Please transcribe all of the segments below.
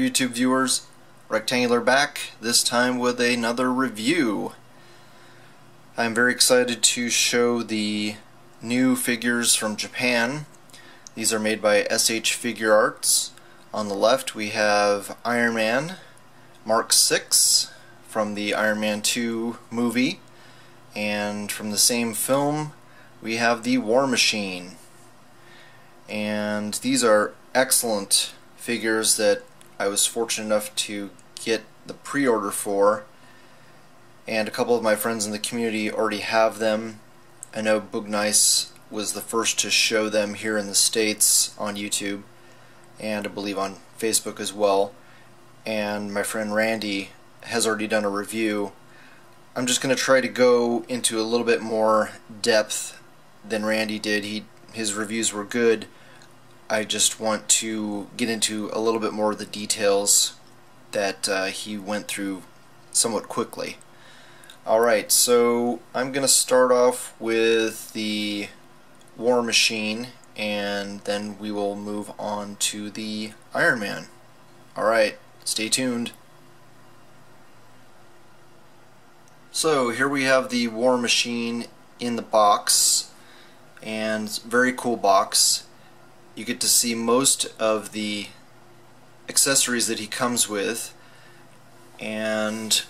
YouTube viewers, Rectangular back, this time with another review. I'm very excited to show the new figures from Japan. These are made by Figuarts. On the left we have Iron Man Mark VI from the Iron Man 2 movie, and from the same film we have the War Machine. And these are excellent figures that I was fortunate enough to get the pre-order for, and a couple of my friends in the community already have them. I know Boognice was the first to show them here in the States on YouTube, and I believe on Facebook as well, and my friend Randy has already done a review. I'm just going to try to go into a little bit more depth than Randy did. His reviews were good. I just want to get into a little bit more of the details that he went through somewhat quickly. Alright, so I'm going to start off with the War Machine, and then we will move on to the Iron Man. Alright, stay tuned. So here we have the War Machine in the box, and very cool box. You get to see most of the accessories that he comes with, and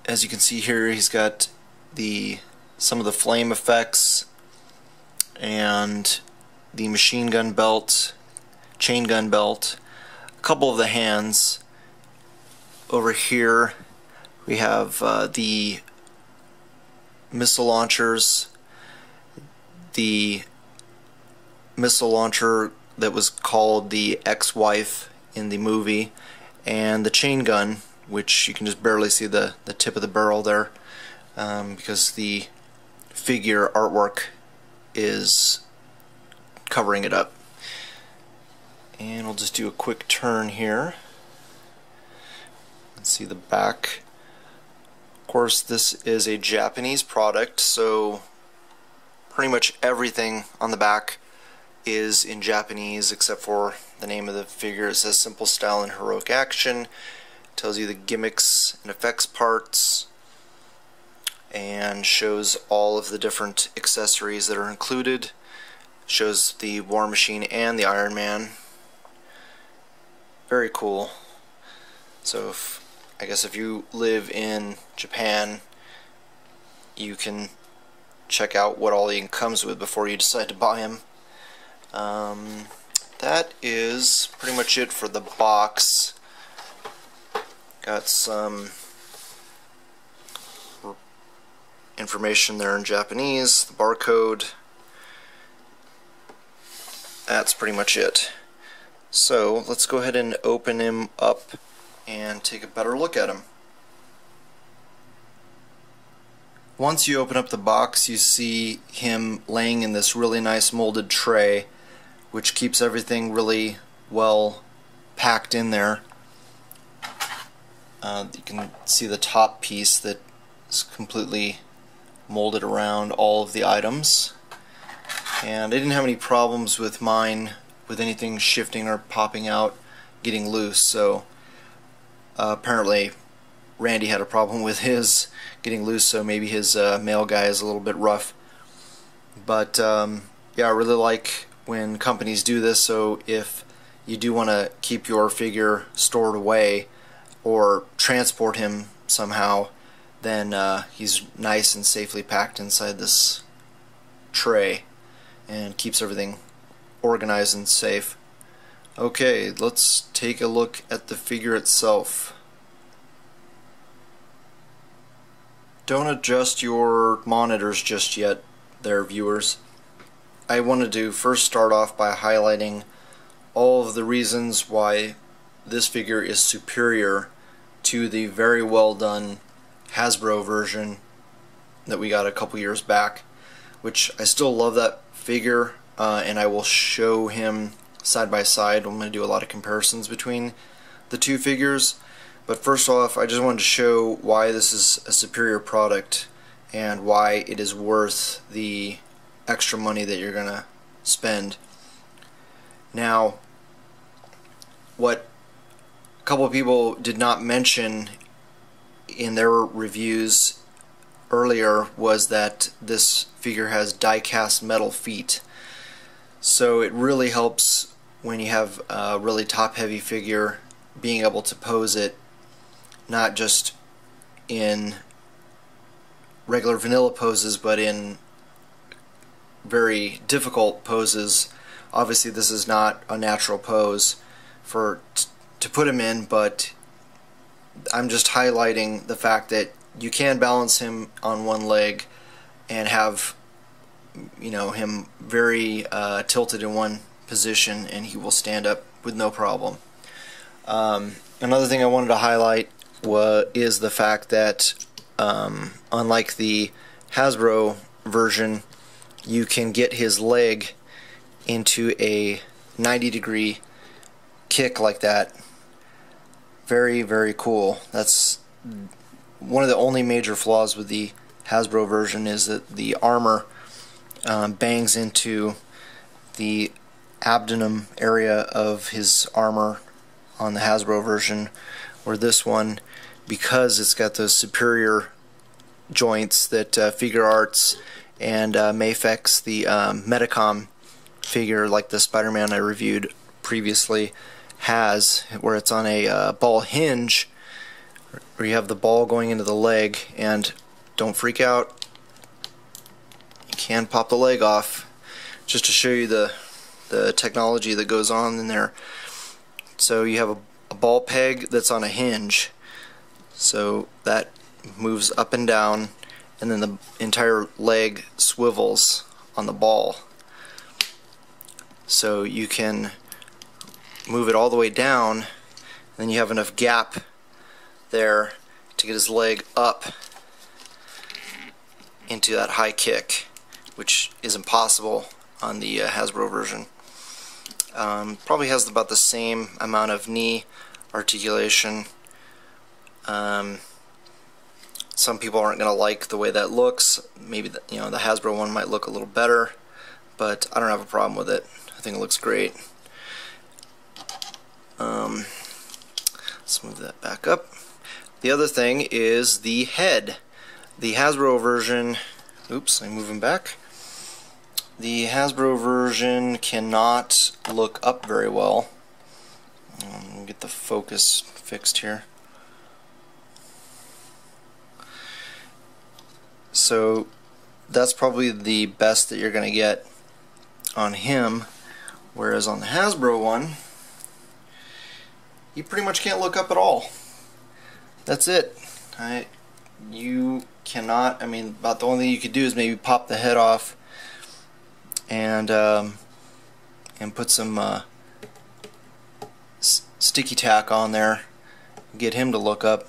as you can see here, he's got some of the flame effects and the machine gun belt, chain gun belt, a couple of the hands. Over here we have the missile launchers, the missile launcher that was called the ex-wife in the movie, and the chain gun, which you can just barely see the tip of the barrel there, because the figure artwork is covering it up. And we'll just do a quick turn here and see the back. Of course, this is a Japanese product, so pretty much everything on the back is in Japanese except for the name of the figure. It says Simple Style and Heroic Action. It tells you the gimmicks and effects parts, and shows all of the different accessories that are included. Shows the War Machine and the Iron Man. Very cool. So I guess if you live in Japan, you can check out what all he comes with before you decide to buy him. That is pretty much it for the box. Got some information there in Japanese, the barcode. That's pretty much it. So let's go ahead and open him up and take a better look at him. Once you open up the box, you see him laying in this really nice molded tray, which keeps everything really well packed in there. You can see the top piece that is completely molded around all of the items. And I didn't have any problems with mine with anything shifting or popping out, getting loose, so apparently Randy had a problem with his getting loose, so maybe his male guy is a little bit rough. But yeah, I really like when companies do this, so if you do want to keep your figure stored away or transport him somehow, then he's nice and safely packed inside this tray and keeps everything organized and safe. Okay, let's take a look at the figure itself. Don't adjust your monitors just yet there, viewers. I wanted to first start off by highlighting all of the reasons why this figure is superior to the very well done Hasbro version that we got a couple years back, which I still love that figure, and I will show him side by side. I'm going to do a lot of comparisons between the two figures. But first off, I just wanted to show why this is a superior product and why it is worth the extra money that you're gonna spend. Now, what couple of people did not mention in their reviews earlier was that this figure has die-cast metal feet. So it really helps when you have a really top-heavy figure, being able to pose it not just in regular vanilla poses, but in very difficult poses. Obviously this is not a natural pose to put him in, but I'm just highlighting the fact that you can balance him on one leg and have, you know, him very tilted in one position, and he will stand up with no problem. Another thing I wanted to highlight is the fact that unlike the Hasbro version, you can get his leg into a 90-degree kick like that. Very, very cool. That's one of the only major flaws with the Hasbro version, is that the armor bangs into the abdomen area of his armor on the Hasbro version, where this one, because it's got those superior joints that Figuarts and Mafex, the Metacom figure like the Spider-Man I reviewed previously, has, where it's on a ball hinge, where you have the ball going into the leg, and don't freak out, you can pop the leg off, just to show you the technology that goes on in there. So you have a ball peg that's on a hinge, so that moves up and down, and then the entire leg swivels on the ball. So you can move it all the way down, and then you have enough gap there to get his leg up into that high kick, which is impossible on the Hasbro version. Probably has about the same amount of knee articulation. Some people aren't going to like the way that looks. Maybe the Hasbro one might look a little better, but I don't have a problem with it. I think it looks great. Let's move that back up. The other thing is the head. The Hasbro version, oops, I'm moving back. The Hasbro version cannot look up very well. Let me get the focus fixed here. So that's probably the best that you're going to get on him, whereas on the Hasbro one, you pretty much can't look up at all. That's it. You cannot, about the only thing you could do is maybe pop the head off and put some sticky tack on there, get him to look up.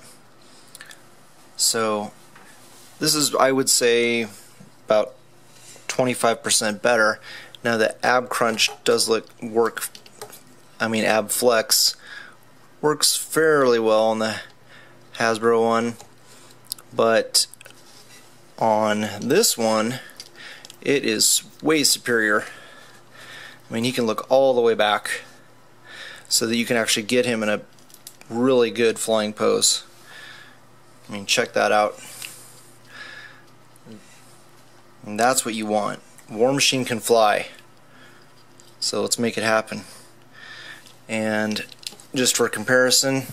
So this is, I would say, about 25% better. Now the ab crunch does ab flex works fairly well on the Hasbro one, but on this one it is way superior. He can look all the way back so that you can actually get him in a really good flying pose. Check that out. And that's what you want. War Machine can fly. So let's make it happen. And just for comparison,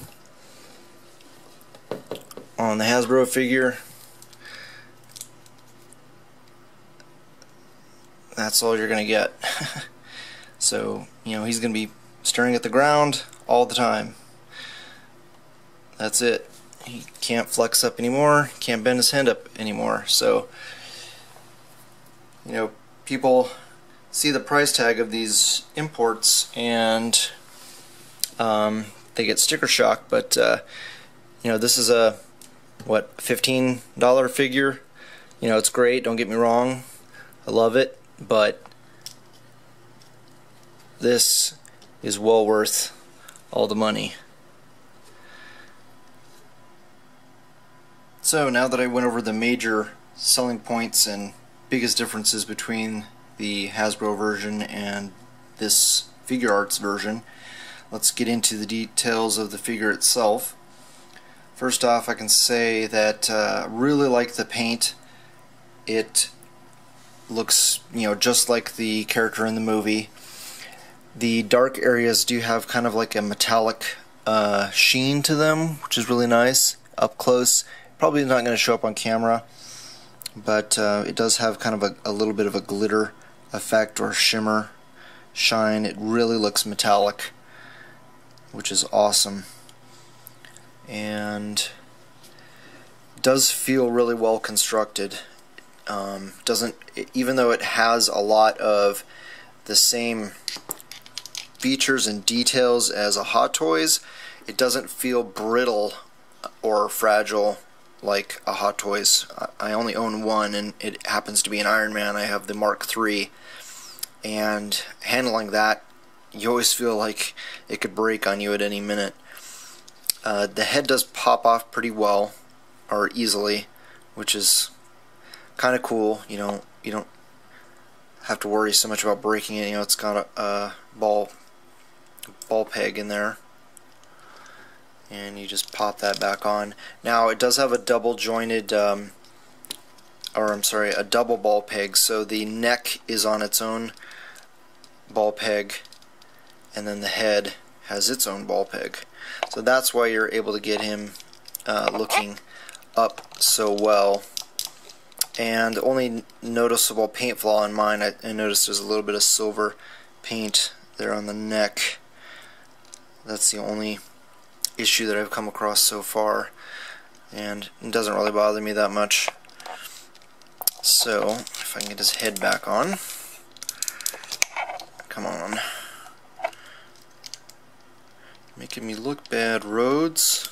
on the Hasbro figure, that's all you're going to get. So, he's going to be staring at the ground all the time. That's it. He can't flex up anymore, can't bend his hand up anymore. So, people see the price tag of these imports and they get sticker shock, but this is a $15 figure. It's great, don't get me wrong, I love it, but this is well worth all the money. So now that I went over the major selling points and biggest differences between the Hasbro version and this Figuarts version, let's get into the details of the figure itself. First off, I can say that I really like the paint. It looks, just like the character in the movie. The dark areas do have kind of like a metallic sheen to them, which is really nice up close. Probably not going to show up on camera, but it does have kind of a little bit of a glitter effect or shimmer, shine. It really looks metallic, which is awesome, and it does feel really well constructed. Even though it has a lot of the same features and details as a Hot Toys, it doesn't feel brittle or fragile like a Hot Toys. I only own one, and it happens to be an Iron Man. I have the Mark III, and handling that, you always feel like it could break on you at any minute. The head does pop off pretty well, or easily, which is kind of cool. You don't have to worry so much about breaking it. It's got a ball peg in there, and you just pop that back on. Now it does have a double jointed, a double ball peg, so the neck is on its own ball peg, and then the head has its own ball peg. So that's why you're able to get him looking up so well. And the only noticeable paint flaw in mine, I noticed there's a little bit of silver paint there on the neck. That's the only issue that I've come across so far, and it doesn't really bother me that much. So, if I can get his head back on. Come on. Making me look bad, Rhodes.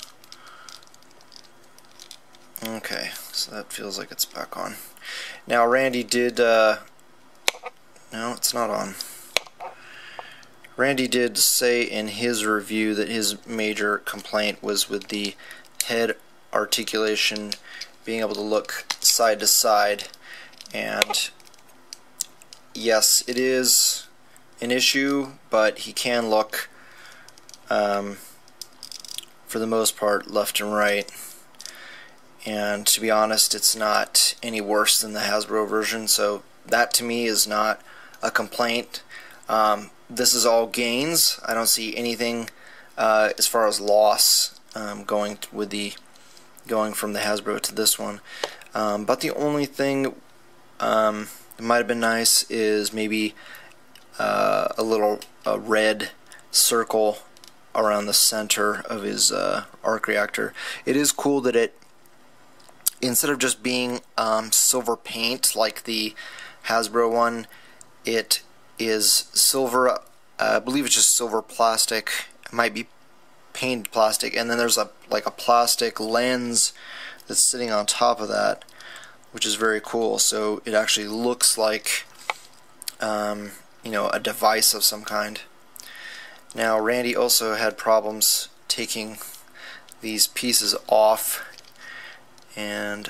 Okay, so that feels like it's back on. Now Randy did, no, it's not on. Randy did say in his review that his major complaint was with the head articulation, being able to look side to side, and yes, it is an issue, but he can look, for the most part, left and right. And to be honest, it's not any worse than the Hasbro version, so that to me is not a complaint. This is all gains. I don't see anything as far as loss going from the Hasbro to this one. But the only thing that might have been nice is maybe a little red circle around the center of his arc reactor. It is cool that it, instead of just being silver paint like the Hasbro one, it is silver, I believe it's just silver plastic. It might be painted plastic, and then there's like a plastic lens that's sitting on top of that, which is very cool. So it actually looks like a device of some kind. Now Randy also had problems taking these pieces off, and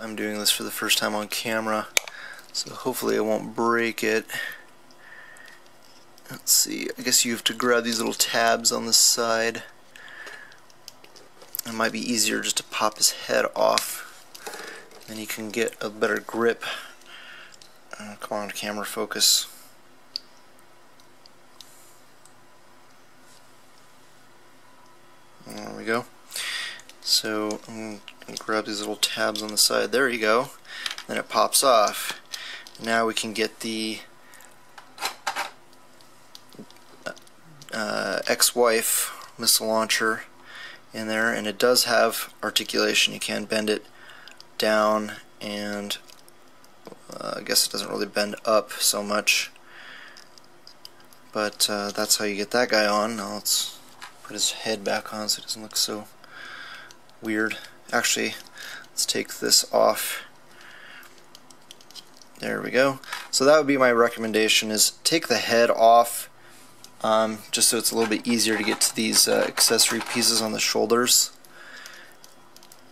I'm doing this for the first time on camera, so hopefully I won't break it. Let's see, I guess you have to grab these little tabs on the side. It might be easier just to pop his head off, then you can get a better grip. Come on, camera, focus. There we go. So I'm going to grab these little tabs on the side. There you go. Then it pops off. Now we can get the ex-wife missile launcher in there, and it does have articulation. You can bend it down, and I guess it doesn't really bend up so much, but that's how you get that guy on. Now let's put his head back on so it doesn't look so weird. Actually, let's take this off. There we go. So that would be my recommendation, is take the head off, just so it's a little bit easier to get to these accessory pieces on the shoulders,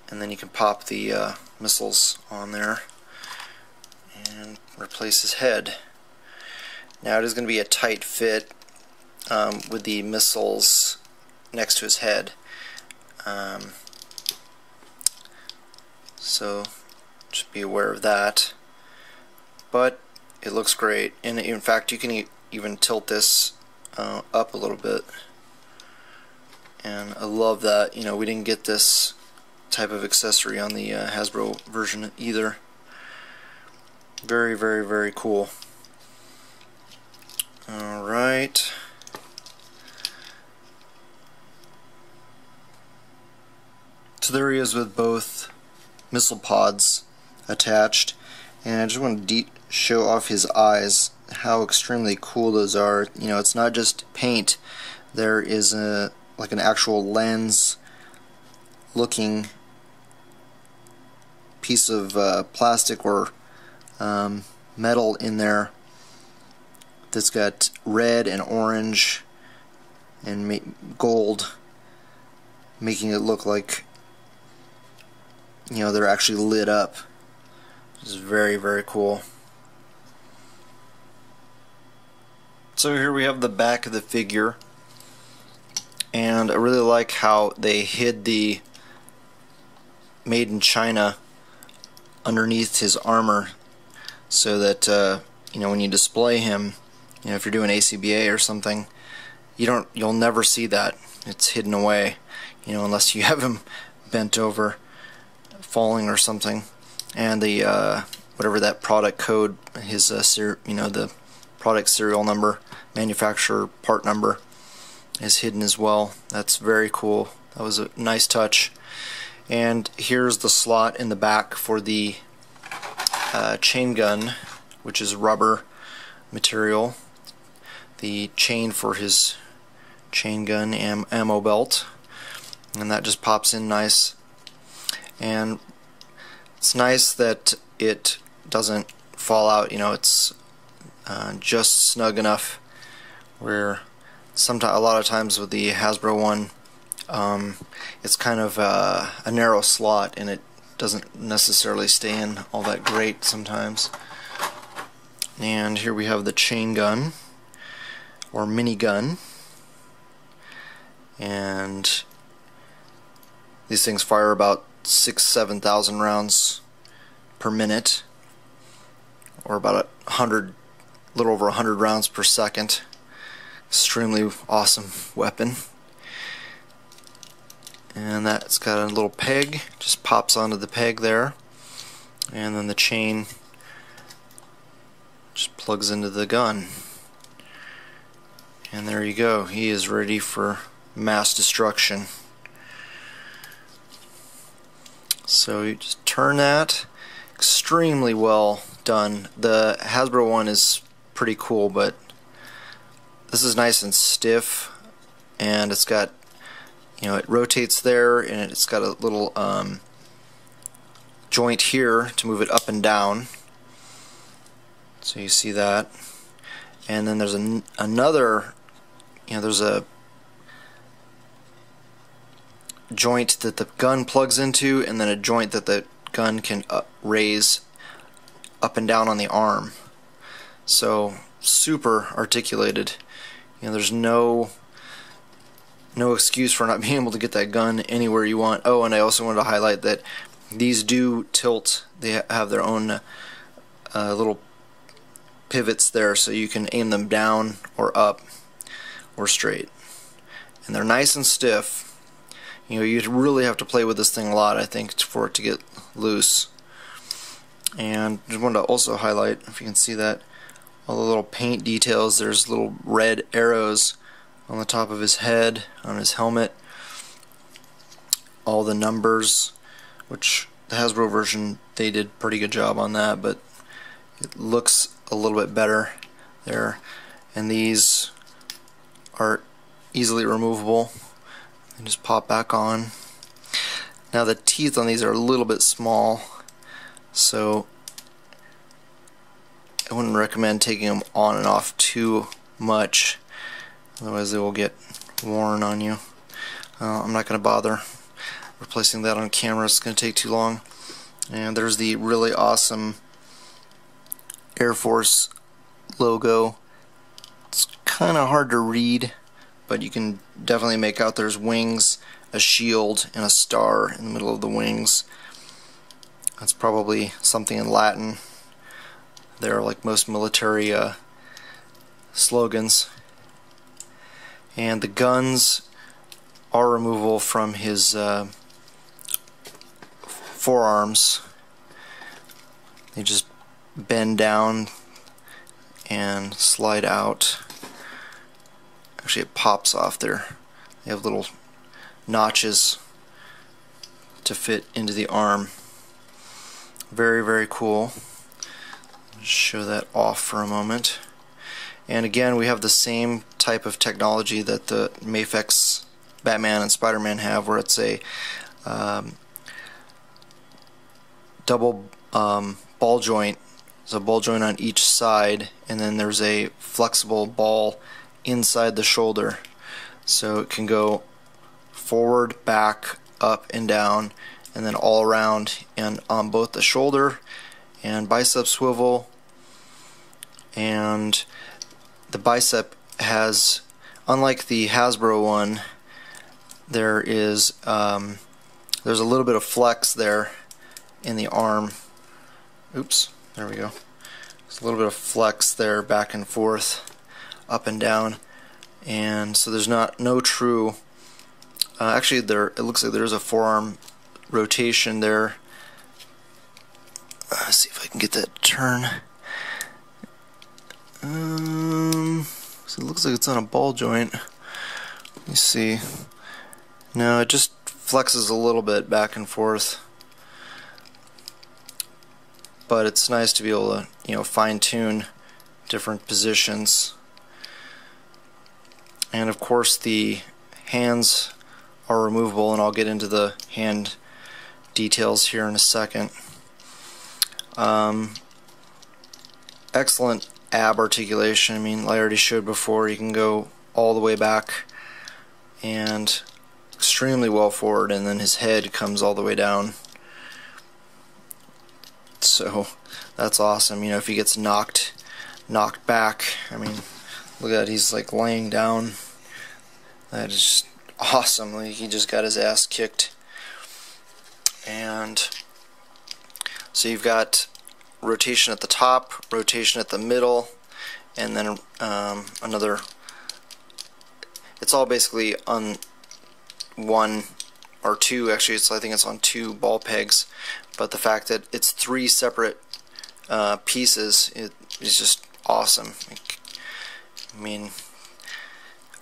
and then you can pop the missiles on there and replace his head. Now it is going to be a tight fit. with the missiles next to his head. So just be aware of that. But it looks great, and in fact you can even tilt this up a little bit, and I love that. You know, we didn't get this type of accessory on the Hasbro version either. Very, very, very cool. Alright. So there he is with both missile pods attached, and I just want to show off his eyes, how extremely cool those are. You know, it's not just paint. There is like an actual lens looking piece of plastic or metal in there that's got red and orange and gold, making it look like, you know, they're actually lit up. This is very, very cool. So here we have the back of the figure, and I really like how they hid the Made in China underneath his armor, so that you know, when you display him, you know, if you're doing A.C.B.A. or something, you'll never see that. It's hidden away, you know, unless you have him bent over, falling or something. And the whatever that product code, his you know, the product serial number, manufacturer part number, is hidden as well. That's very cool. That was a nice touch. And here's the slot in the back for the chain gun, which is rubber material. The chain for his chain gun ammo belt, and that just pops in nice. And it's nice that it doesn't fall out. You know, it's just snug enough where a lot of times with the Hasbro one, it's kind of a narrow slot, and it doesn't necessarily stay in all that great sometimes. And here we have the chain gun, or mini gun, and these things fire about 6,000-7,000 rounds per minute, or about a little over 100 rounds per second. Extremely awesome weapon. And that's got a little peg, just pops onto the peg there, and then the chain just plugs into the gun. And there you go, he is ready for mass destruction. So you just turn that. Extremely well done. The Hasbro one is pretty cool, but this is nice and stiff, and it's got, you know, it rotates there, and it's got a little joint here to move it up and down. So you see that. And then there's another, you know, there's a joint that the gun plugs into, and then a joint that the gun can raise up and down on the arm. So super articulated. You know, there's no excuse for not being able to get that gun anywhere you want. Oh, and I also wanted to highlight that these do tilt. They have their own little pivots there, so you can aim them down or up or straight. And they're nice and stiff. You know, you'd really have to play with this thing a lot, I think, for it to get loose. And just wanted to also highlight, if you can see that, all the little paint details. There's little red arrows on the top of his head, on his helmet. All the numbers, which the Hasbro version, they did a pretty good job on that, but it looks a little bit better there. And these are easily removable and just pop back on. Now the teeth on these are a little bit small, so I wouldn't recommend taking them on and off too much, otherwise they will get worn on you. I'm not going to bother replacing that on camera, it's going to take too long. And there's the really awesome Air Force logo. It's kind of hard to read, but you can definitely make out there's wings, a shield, and a star in the middle of the wings. That's probably something in Latin. They're like most military slogans. And the guns are removable from his forearms. They just bend down and slide out. Actually, it pops off there. They have little notches to fit into the arm. Very, very cool. Show that off for a moment. And again, we have the same type of technology that the Mafex Batman and Spider-Man have, where it's a double ball joint. There's a ball joint on each side, and then there's a flexible ball inside the shoulder. So it can go forward, back, up, and down, and then all around, and on both the shoulder and bicep swivel. And the bicep has, unlike the Hasbro one, there's a little bit of flex there in the arm. Oops, there we go. There's a little bit of flex there, back and forth, up and down, and so there's no true. Actually, it looks like there's a forearm rotation there. Let's see if I can get that to turn. So it looks like it's on a ball joint. Let me see. No, it just flexes a little bit back and forth. But it's nice to be able to, fine-tune different positions. And of course, the hands are removable, and I'll get into the hand details here in a second. Excellent ab articulation. I mean, like I already showed before, you can go all the way back and extremely well forward, and then his head comes all the way down. So that's awesome. If he gets knocked back, I mean, look at that, he's like laying down. That is just awesome. Like, he just got his ass kicked. And so you've got rotation at the top, rotation at the middle, and then another. It's all basically on one or two. Actually, I think it's on two ball pegs. But the fact that it's three separate pieces is just awesome. I mean,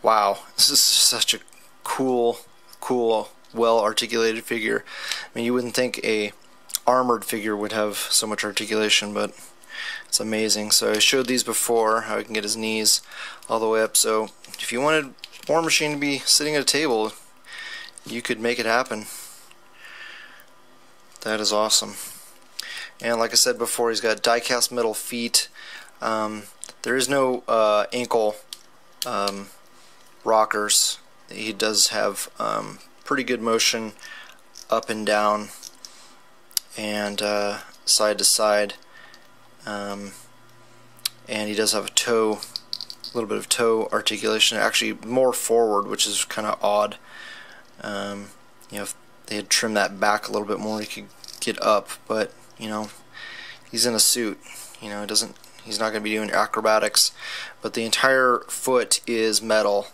wow, this is such a cool, well-articulated figure. I mean, you wouldn't think a armored figure would have so much articulation, but it's amazing. So I showed these before, how he can get his knees all the way up. So if you wanted War Machine to be sitting at a table, you could make it happen. That is awesome. And like I said before, he's got die-cast metal feet. There is no ankle rockers. He does have pretty good motion up and down and side to side. And he does have a little bit of toe articulation, actually more forward, which is kind of odd. If they had trimmed that back a little bit more, he could get up, but he's in a suit. He's not going to be doing acrobatics. But the entire foot is metal,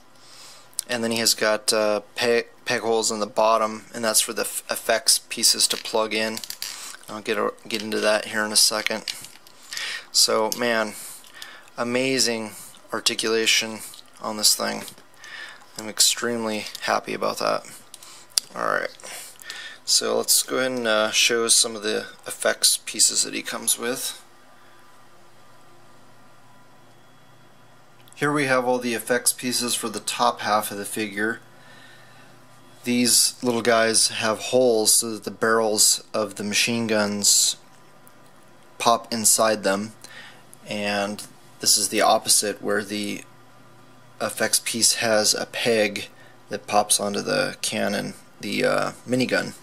and then he has got peg holes in the bottom, and that's for the effects pieces to plug in. I'll get into that here in a second. So, man, amazing articulation on this thing. I'm extremely happy about that. Alright, so let's go ahead and show some of the effects pieces that he comes with. Here we have all the effects pieces for the top half of the figure. These little guys have holes so that the barrels of the machine guns pop inside them, and this is the opposite, where the effects piece has a peg that pops onto the cannon, the minigun.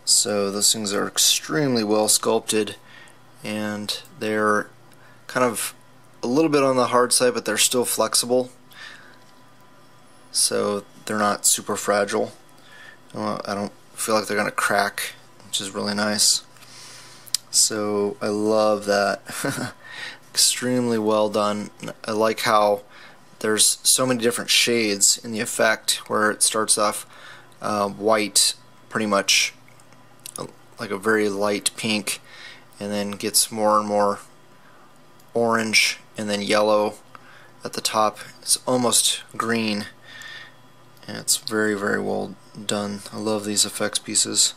So those things are extremely well sculpted, and they're kind of a little bit on the hard side, but they're still flexible, so they're not super fragile. I don't feel like they're gonna crack, which is really nice. So I love that. Extremely well done. I like how there's so many different shades in the effect, where it starts off white, pretty much like a very light pink, and then gets more and more orange, and then yellow at the top. It's almost green, and it's very, very well done. I love these effects pieces.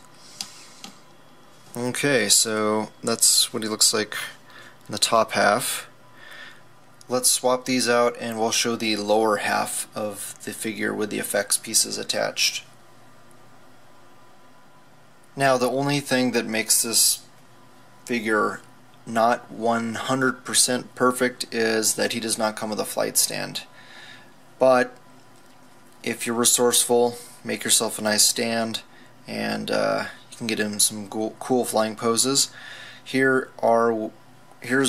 Okay, so that's what he looks like in the top half. Let's swap these out and we'll show the lower half of the figure with the effects pieces attached. Now, the only thing that makes this figure not 100% perfect is that he does not come with a flight stand. But if you're resourceful, make yourself a nice stand, and you can get him some cool flying poses. Here's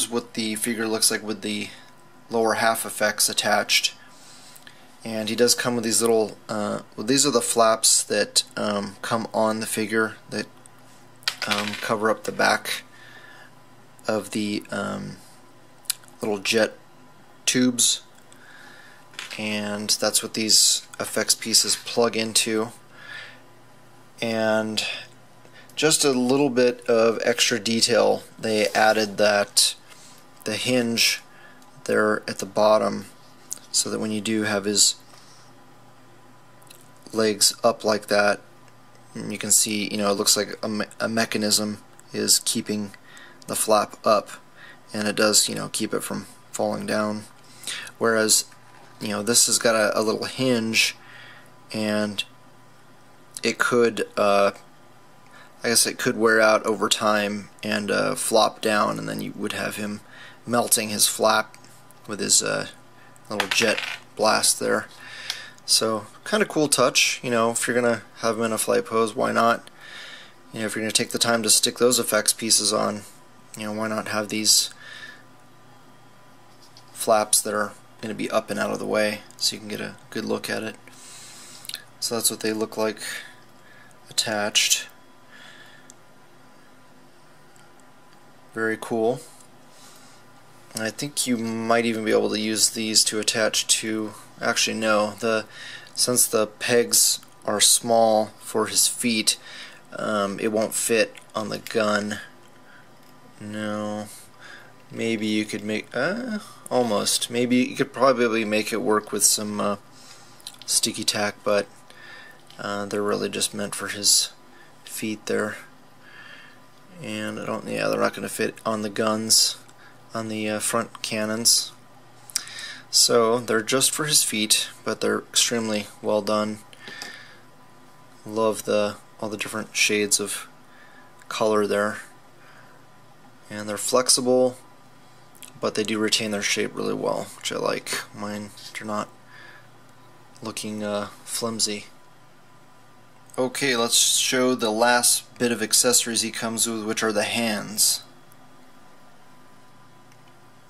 what the figure looks like with the lower half effects attached, and he does come with these little well, these are the flaps that come on the figure that cover up the back of the little jet tubes, and that's what these effects pieces plug into. And just a little bit of extra detail, they added that the hinge there at the bottom, so that when you do have his legs up like that, you can see, you know, it looks like a mechanism is keeping the flap up, and it does, you know, keep it from falling down. Whereas, you know, this has got a little hinge, and it could I guess it could wear out over time and flop down, and then you would have him melting his flap with his little jet blast there. So kind of cool touch. You know, if you're gonna have him in a flight pose, why not? You know, if you're gonna take the time to stick those effects pieces on, you know, why not have these flaps that are gonna be up and out of the way, so you can get a good look at it. So that's what they look like attached. Very cool. And I think you might even be able to use these to attach to, actually no, since the pegs are small for his feet, it won't fit on the gun. No, maybe you could make, almost, maybe you could probably make it work with some sticky tack, but they're really just meant for his feet there. And I don't, yeah, they're not going to fit on the guns, on the front cannons. So they're just for his feet, but they're extremely well done. Love all the different shades of color there. And they're flexible, but they do retain their shape really well, which I like. Mine are not looking flimsy. Okay, let's show the last bit of accessories he comes with, which are the hands.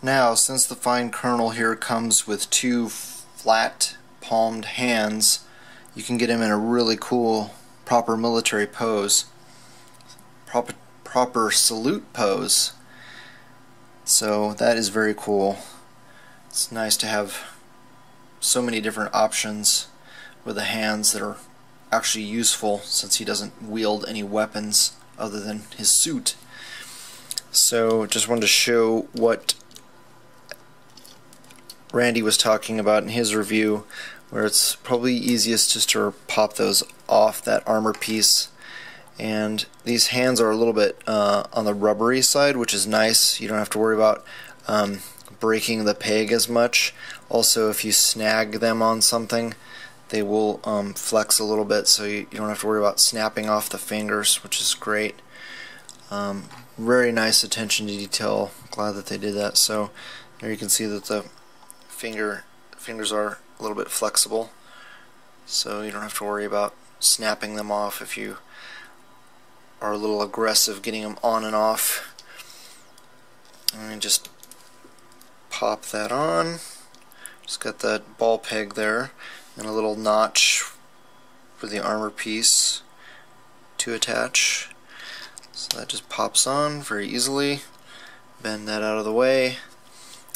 Now, since the fine kernel here comes with two flat palmed hands, you can get him in a really cool proper military pose, proper salute pose. So that is very cool. It's nice to have so many different options with the hands that are actually useful, since he doesn't wield any weapons other than his suit. So just wanted to show what Randy was talking about in his review, where it's probably easiest just to pop those off that armor piece. And these hands are a little bit on the rubbery side, which is nice. You don't have to worry about breaking the peg as much. Also, if you snag them on something, they will flex a little bit, so you don't have to worry about snapping off the fingers, which is great. Very nice attention to detail. Glad that they did that. So there you can see that the fingers are a little bit flexible, so you don't have to worry about snapping them off if you are a little aggressive getting them on and off. And just pop that on. Just got that ball peg there and a little notch for the armor piece to attach. So that just pops on very easily. Bend that out of the way.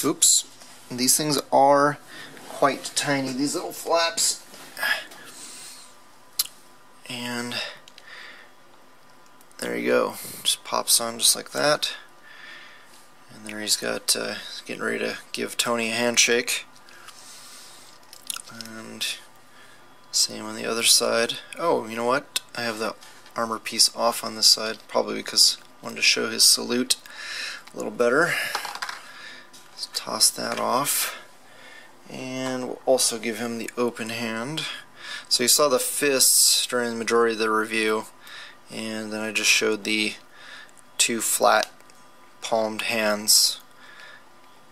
Oops. These things are quite tiny, these little flaps. And there you go. Just pops on just like that. And there he's got getting ready to give Tony a handshake. And same on the other side. Oh, you know what? I have the armor piece off on this side, probably because I wanted to show his salute a little better. Let's toss that off. And we'll also give him the open hand. So you saw the fists during the majority of the review, and then I just showed the two flat palmed hands.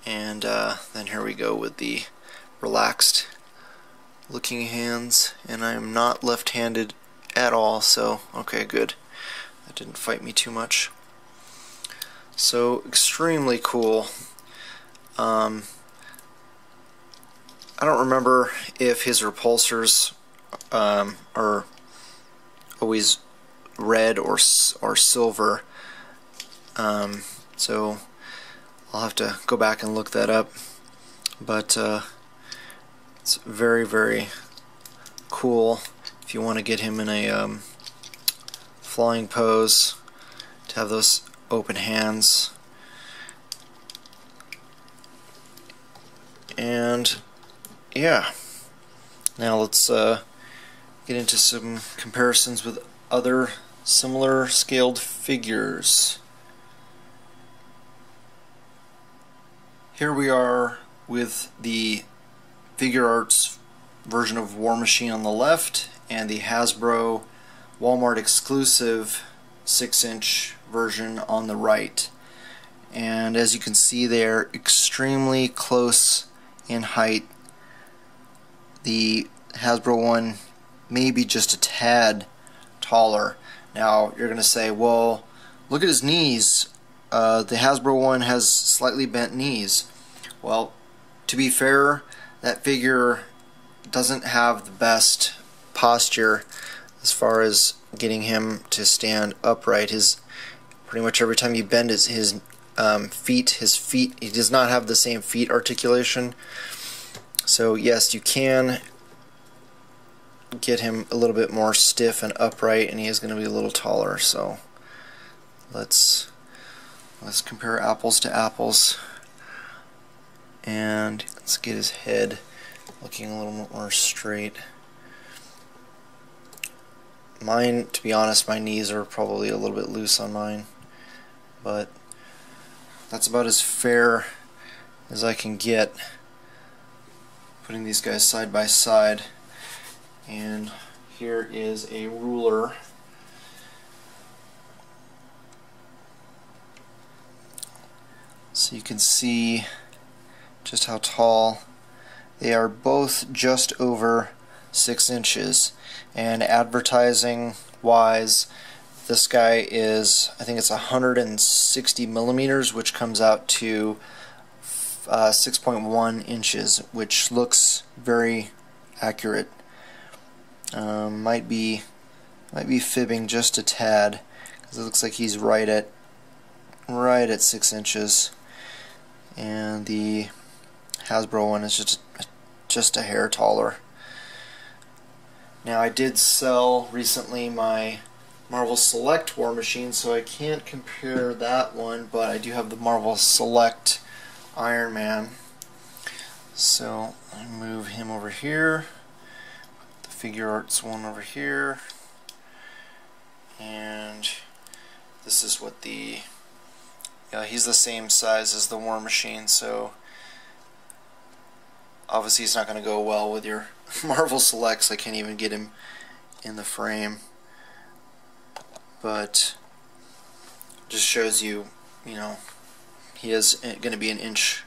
And then here we go with the relaxed looking hands, and I am not left-handed at all, so okay, good. That didn't fight me too much. So extremely cool. I don't remember if his repulsors are always red or silver, so I'll have to go back and look that up, but it's very, very cool if you want to get him in a flying pose, to have those open hands. And yeah, now let's get into some comparisons with other similar scaled figures. Here we are with the Figuarts version of War Machine on the left and the Hasbro Walmart exclusive 6-inch version on the right. And as you can see, they're extremely close in height. The Hasbro one may be just a tad taller. Now you're going to say, well, look at his knees. The Hasbro one has slightly bent knees. Well, to be fair, that figure doesn't have the best posture as far as getting him to stand upright. Pretty much every time you bend his feet, he does not have the same feet articulation. So yes, you can get him a little bit more stiff and upright, and he is going to be a little taller. So let's compare apples to apples, and let's get his head looking a little more straight. Mine, to be honest, my knees are probably a little bit loose on mine, but that's about as fair as I can get putting these guys side by side. And here is a ruler. So you can see just how tall they are. Both just over 6 inches, and advertising wise, this guy is, I think it's 160 millimeters, which comes out to 6.1 inches, which looks very accurate. Might be fibbing just a tad, because it looks like he's right at 6 inches, and the Hasbro one is just a hair taller. Now, I did sell recently my Marvel Select War Machine, so I can't compare that one, but I do have the Marvel Select Iron Man. So I move him over here, the Figuarts one over here, and this is what he's the same size as the War Machine, so obviously he's not going to go well with your Marvel Selects. I can't even get him in the frame, but just shows you, he is going to be an inch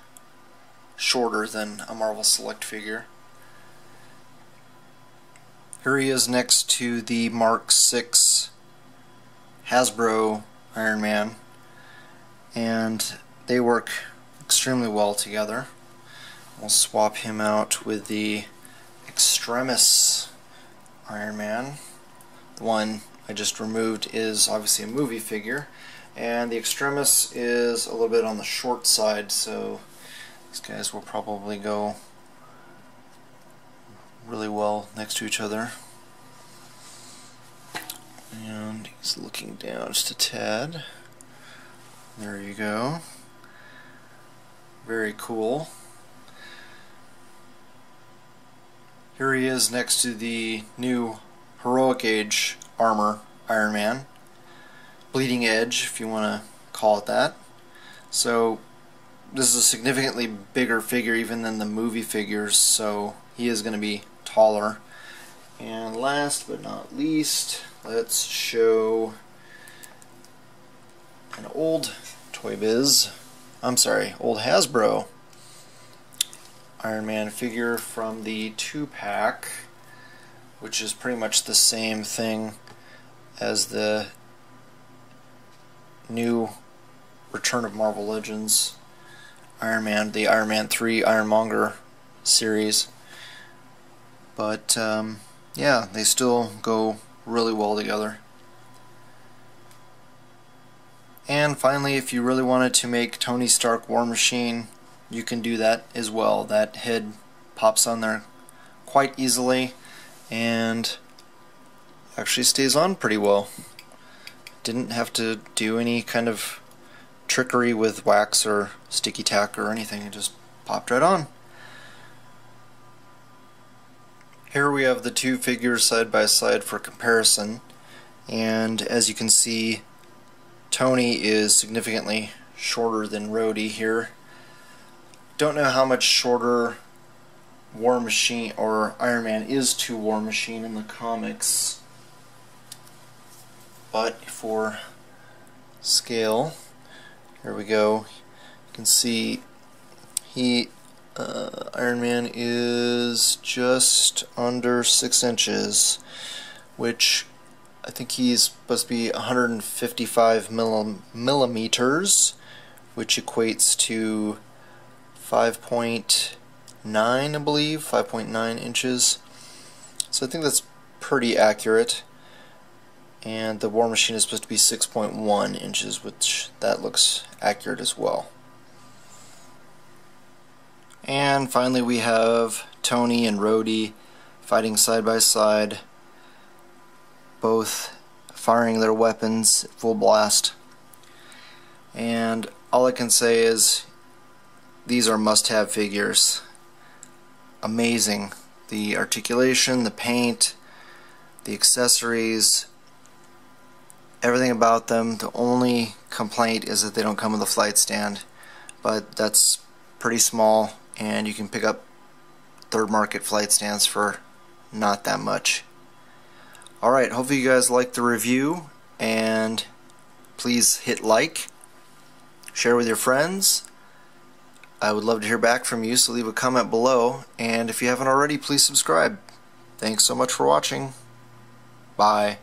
shorter than a Marvel Select figure. Here he is next to the Mark VI Hasbro Iron Man, and they work extremely well together. We'll swap him out with the Extremis Iron Man. The one I just removed is obviously a movie figure, and the Extremis is a little bit on the short side, so these guys will probably go really well next to each other. And he's looking down just a tad. There you go. Very cool. Here he is next to the new Heroic Age armor Iron Man. Bleeding Edge, if you want to call it that. So this is a significantly bigger figure even than the movie figures, so he is going to be taller. And last but not least, let's show an old old Hasbro Iron Man figure from the 2-pack, which is pretty much the same thing as the new Return of Marvel Legends Iron Man, the Iron Man 3 Ironmonger series. But yeah, they still go really well together. And finally, if you really wanted to make Tony Stark War Machine, you can do that as well. That head pops on there quite easily and actually stays on pretty well. Didn't have to do any kind of trickery with wax or sticky tack or anything. It just popped right on. Here we have the two figures side by side for comparison, and as you can see, Tony is significantly shorter than Rhodey here. Don't know how much shorter War Machine or Iron Man is to War Machine in the comics, but for scale, here we go. You can see Iron Man is just under 6 inches, which I think he's supposed to be 155 millimeters, which equates to 5.9, I believe, 5.9 inches. So I think that's pretty accurate. And the War Machine is supposed to be 6.1 inches, which that looks accurate as well. And finally we have Tony and Rhodey fighting side by side, both firing their weapons at full blast. And all I can say is these are must-have figures. Amazing. The articulation, the paint, the accessories, everything about them. The only complaint is that they don't come with a flight stand, but that's pretty small, and you can pick up third market flight stands for not that much. Alright, hopefully you guys liked the review, and please hit like, share with your friends. I would love to hear back from you, so leave a comment below, and if you haven't already, please subscribe. Thanks so much for watching. Bye.